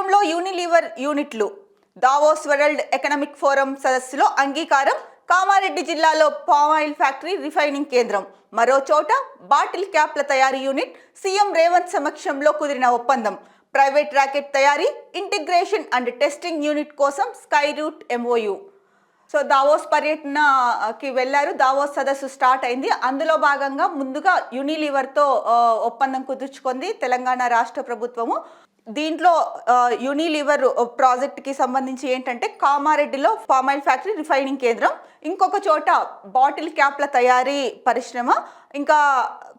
రాష్ట్రంలో యూనిలీవర్ యూనిట్లు Davos world economic forum సదస్సులో అంగీకారం. కామారెడ్డి జిల్లాలో పామాయిల్ ఫ్యాక్టరీ రిఫైనింగ్ కేంద్రం, మరో చోట బాటిల్ క్యాప్ల తయారీ యూనిట్. సీఎం రేవంత్ సమక్షంలో కుదిరిన ఒప్పందం. ప్రైవేట్ రాకెట్ తయారీ, ఇంటిగ్రేషన్ అండ్ టెస్టింగ్ యూనిట్ కోసం Skyroot MOU. So Davos పర్యటనకి వెళ్ళారు. దావోస్ సదస్సు స్టార్ట్ అయింది. అందులో భాగంగా ముందుగా యూనిలీవర్తో ఒప్పందం కుదుర్చుకుంది తెలంగాణ రాష్ట్ర ప్రభుత్వము. దీంట్లో యూనిలీవర్ ప్రాజెక్ట్కి సంబంధించి ఏంటంటే కామారెడ్డిలో పామాయిల్ ఫ్యాక్టరీ రిఫైనింగ్ కేంద్రం, ఇంకొక చోట బాటిల్ క్యాప్ల తయారీ పరిశ్రమ, ఇంకా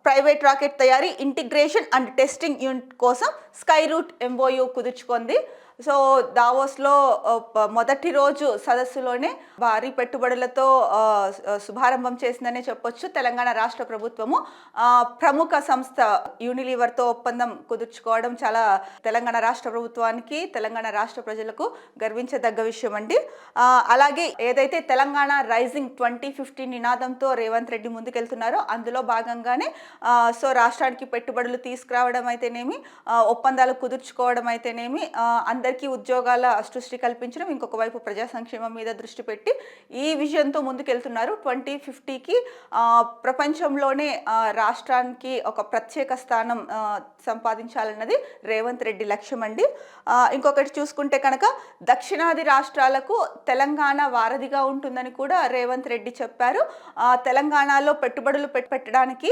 ప్రైవేట్ రాకెట్ తయారీ, ఇంటిగ్రేషన్ అండ్ టెస్టింగ్ యూనిట్ కోసం స్కై రూట్ ఎంఓయూ కుదుర్చుకుంది. సో దావోస్లో మొదటి రోజు సదస్సులోనే భారీ పెట్టుబడులతో శుభారంభం చేసిందనే చెప్పొచ్చు తెలంగాణ రాష్ట్ర ప్రభుత్వము. ప్రముఖ సంస్థ యూనిలీవర్తో ఒప్పందం కుదుర్చుకోవడం చాలా తెలంగాణ రాష్ట్ర ప్రభుత్వానికి, తెలంగాణ రాష్ట్ర ప్రజలకు గర్వించదగ్గ విషయం అండి. అలాగే ఏదైతే తెలంగాణ రైజింగ్ 2050 నినాదంతో రేవంత్ రెడ్డి ముందుకెళ్తున్నారో అందులో భాగంగానే సో రాష్ట్రానికి పెట్టుబడులు తీసుకురావడం అయితేనేమి, ఒప్పందాలు కుదుర్చుకోవడం అయితేనేమి, అందరికీ ఉద్యోగాల సృష్టి కల్పించడం, ఇంకొక వైపు ప్రజా సంక్షేమం మీద దృష్టి పెట్టి ఈ విజన్తో ముందుకెళ్తున్నారు. 2050కి ప్రపంచంలోనే రాష్ట్రానికి ఒక ప్రత్యేక స్థానం సంపాదించాలన్నది రేవంత్ రెడ్డి లక్ష్యం అండి. ఇంకొకటి చూసుకుంటే కనుక దక్షిణాది రాష్ట్రాలకు తెలంగాణ వారధిగా ఉంటుందని కూడా రేవంత్ రెడ్డి చెప్పారు. తెలంగాణలో పెట్టుబడులు పెట్టడానికి,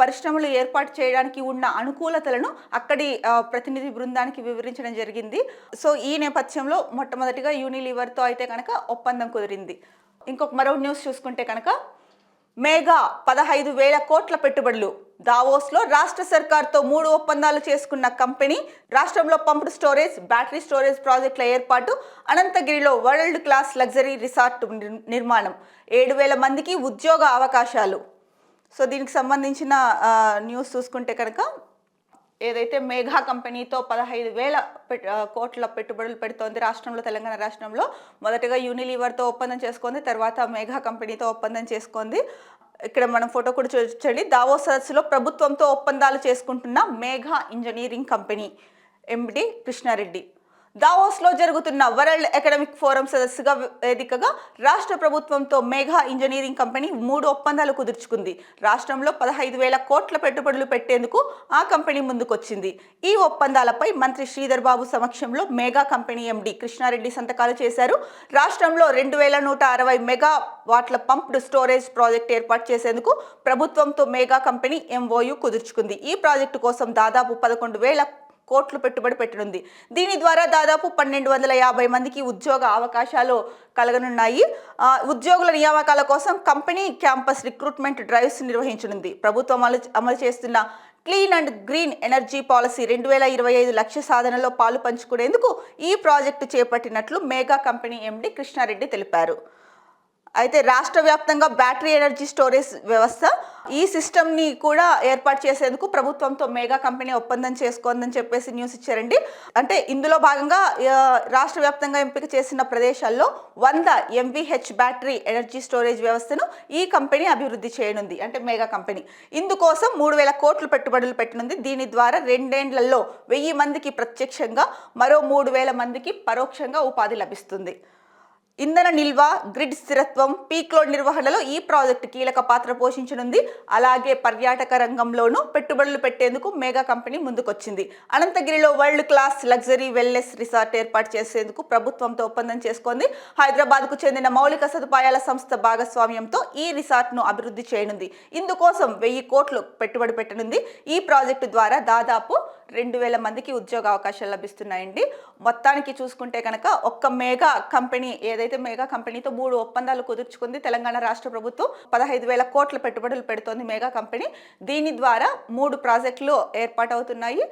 పరిశ్రమలు ఏర్పాటు చేయడానికి ఉన్న అనుకూలతలను అక్కడి ప్రతినిధి బృందానికి వివరించడం జరిగింది. సో ఈ నేపథ్యంలో మొట్టమొదటిగా యూనిలీవర్తో అయితే కనుక ఒప్పందం కుదిరింది. ఇంకొక మరో న్యూస్ చూసుకుంటే కనుక మేఘా 15,000 కోట్ల పెట్టుబడులు. దావోస్లో రాష్ట్ర సర్కార్తో 3 ఒప్పందాలు చేసుకున్న కంపెనీ. రాష్ట్రంలో పంప్డ్ స్టోరేజ్, బ్యాటరీ స్టోరేజ్ ప్రాజెక్టుల ఏర్పాటు, అనంతగిరిలో వరల్డ్ క్లాస్ లగ్జరీ రిసార్ట్ నిర్మాణం, 7,000 మందికి ఉద్యోగ అవకాశాలు. సో దీనికి సంబంధించిన న్యూస్ చూసుకుంటే కనుక ఏదైతే మేఘా కంపెనీతో 15,000 కోట్ల పెట్టుబడులు పెడుతోంది రాష్ట్రంలో, తెలంగాణ రాష్ట్రంలో. మొదటగా యూనిలీవర్తో ఒప్పందం చేసుకుంది, తర్వాత మేఘా కంపెనీతో ఒప్పందం చేసుకుంది. ఇక్కడ మనం ఫోటో కూడా చూడండి. దావోస్ సదస్సులో ప్రభుత్వంతో ఒప్పందాలు చేసుకుంటున్న Megha engineering company MD Krishna Reddy. దావోస్లో జరుగుతున్న వరల్డ్ ఎకనామిక్ ఫోరం సదస్సుగా వేదికగా రాష్ట్ర ప్రభుత్వంతో మేఘా ఇంజనీరింగ్ కంపెనీ 3 ఒప్పందాలు కుదుర్చుకుంది. రాష్ట్రంలో 15,000 కోట్ల పెట్టుబడులు పెట్టేందుకు ఆ కంపెనీ ముందుకొచ్చింది. ఈ ఒప్పందాలపై మంత్రి శ్రీధర్ బాబు సమక్షంలో మేఘా కంపెనీ ఎండి కృష్ణారెడ్డి సంతకాలు చేశారు. రాష్ట్రంలో 2,160 మెగావాట్ల పంప్డ్ స్టోరేజ్ ప్రాజెక్ట్ ఏర్పాటు చేసేందుకు ప్రభుత్వంతో మేఘా కంపెనీ ఎంఓయూ కుదుర్చుకుంది. ఈ ప్రాజెక్టు కోసం దాదాపు 11,000 కోట్లు పెట్టుబడి పెట్టనుంది. దీని ద్వారా దాదాపు 1,250 మందికి ఉద్యోగ అవకాశాలు కలగనున్నాయి. ఉద్యోగుల నియామకాల కోసం కంపెనీ క్యాంపస్ రిక్రూట్మెంట్ డ్రైవ్స్ నిర్వహించనుంది. ప్రభుత్వం అమలు చేస్తున్న clean and green energy policy 2025 లక్ష్య సాధనలో పాలు పంచుకునేందుకు ఈ ప్రాజెక్టు చేపట్టినట్లు మేఘా కంపెనీ ఎండి కృష్ణారెడ్డి తెలిపారు. అయితే రాష్ట్ర వ్యాప్తంగా బ్యాటరీ ఎనర్జీ స్టోరేజ్ వ్యవస్థ, ఈ సిస్టమ్ని కూడా ఏర్పాటు చేసేందుకు ప్రభుత్వంతో మేఘా కంపెనీ ఒప్పందం చేసుకోందని చెప్పేసి న్యూస్ ఇచ్చారండి. అంటే ఇందులో భాగంగా రాష్ట్ర వ్యాప్తంగా ఎంపిక చేసిన ప్రదేశాల్లో 100 MVH బ్యాటరీ ఎనర్జీ స్టోరేజ్ వ్యవస్థను ఈ కంపెనీ అభివృద్ధి చేయనుంది, అంటే మేఘా కంపెనీ. ఇందుకోసం 3,000 కోట్లు పెట్టుబడులు పెట్టనుంది. దీని ద్వారా 2 ఏళ్లలో 1,000 మందికి ప్రత్యక్షంగా, మరో 3,000 మందికి పరోక్షంగా ఉపాధి లభిస్తుంది. ఇంధన నిల్వ, గ్రిడ్ స్థిరత్వం, పీక్ లోడ్ నిర్వహణలో ఈ ప్రాజెక్టు కీలక పాత్ర పోషించనుంది. అలాగే పర్యాటక రంగంలోనూ పెట్టుబడులు పెట్టేందుకు మేఘా కంపెనీ ముందుకొచ్చింది. అనంతగిరిలో world class luxury wellness resort ఏర్పాటు చేసేందుకు ప్రభుత్వంతో ఒప్పందం చేసుకుంది. హైదరాబాద్కు చెందిన మౌలిక సదుపాయాల సంస్థ భాగస్వామ్యంతో ఈ రిసార్ట్ను అభివృద్ధి చేయనుంది. ఇందుకోసం 1,000 కోట్లు పెట్టుబడి పెట్టనుంది. ఈ ప్రాజెక్టు ద్వారా దాదాపు 2,000 మందికి ఉద్యోగ అవకాశాలు లభిస్తున్నాయండి. మొత్తానికి చూసుకుంటే కనుక ఒక్క మేఘా కంపెనీ, ఏదైతే మేఘా కంపెనీతో 3 ఒప్పందాలు కుదుర్చుకుంది తెలంగాణ రాష్ట్ర ప్రభుత్వం, 15,000 కోట్ల పెట్టుబడులు పెడుతోంది మేఘా కంపెనీ. దీని ద్వారా 3 ప్రాజెక్టులు ఏర్పాటవుతున్నాయి.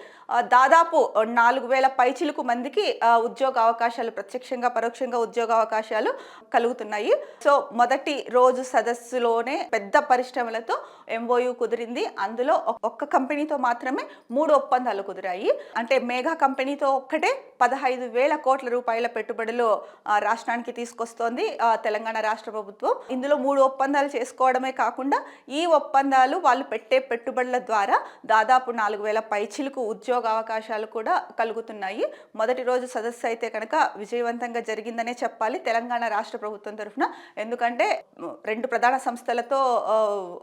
దాదాపు 4,000 పైచిలుకు మందికి ఉద్యోగ అవకాశాలు, ప్రత్యక్షంగా పరోక్షంగా ఉద్యోగ అవకాశాలు కలుగుతున్నాయి. సో మొదటి రోజు సదస్సులోనే పెద్ద పరిశ్రమలతో ఎంఓయూ కుదిరింది. అందులో ఒక్క కంపెనీతో మాత్రమే 3 ఒప్పందాలు కుదిరాయి. అంటే మేఘా కంపెనీతో ఒక్కటే 15,000 కోట్ల రూపాయల పెట్టుబడులు రాష్ట్రానికి తీసుకొస్తోంది తెలంగాణ రాష్ట్ర ప్రభుత్వం. ఇందులో 3 ఒప్పందాలు చేసుకోవడమే కాకుండా ఈ ఒప్పందాలు వాళ్ళు పెట్టే పెట్టుబడుల ద్వారా దాదాపు 4,000 పైచిలకు ఉద్యోగ అవకాశాలు కూడా కలుగుతున్నాయి. మొదటి రోజు సదస్సు అయితే కనుక విజయవంతంగా జరిగిందనే చెప్పాలి తెలంగాణ రాష్ట్ర ప్రభుత్వం తరఫున. ఎందుకంటే 2 ప్రధాన సంస్థలతో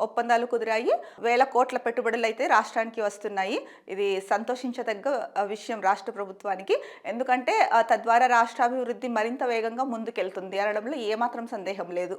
ఒప్పందాలు కుదిరాయి. 1,000 కోట్ల పెట్టుబడులు అయితే రాష్ట్రానికి వస్తున్నాయి. ఇది సంతోషించదగ్గ విషయం రాష్ట్ర ప్రభుత్వానికి. ఎందుకంటే తద్వారా రాష్ట్రాభివృద్ధి మరింత వేగంగా ముందుకెళ్తుంది అనడంలో ఏమాత్రం సందేహం లేదు.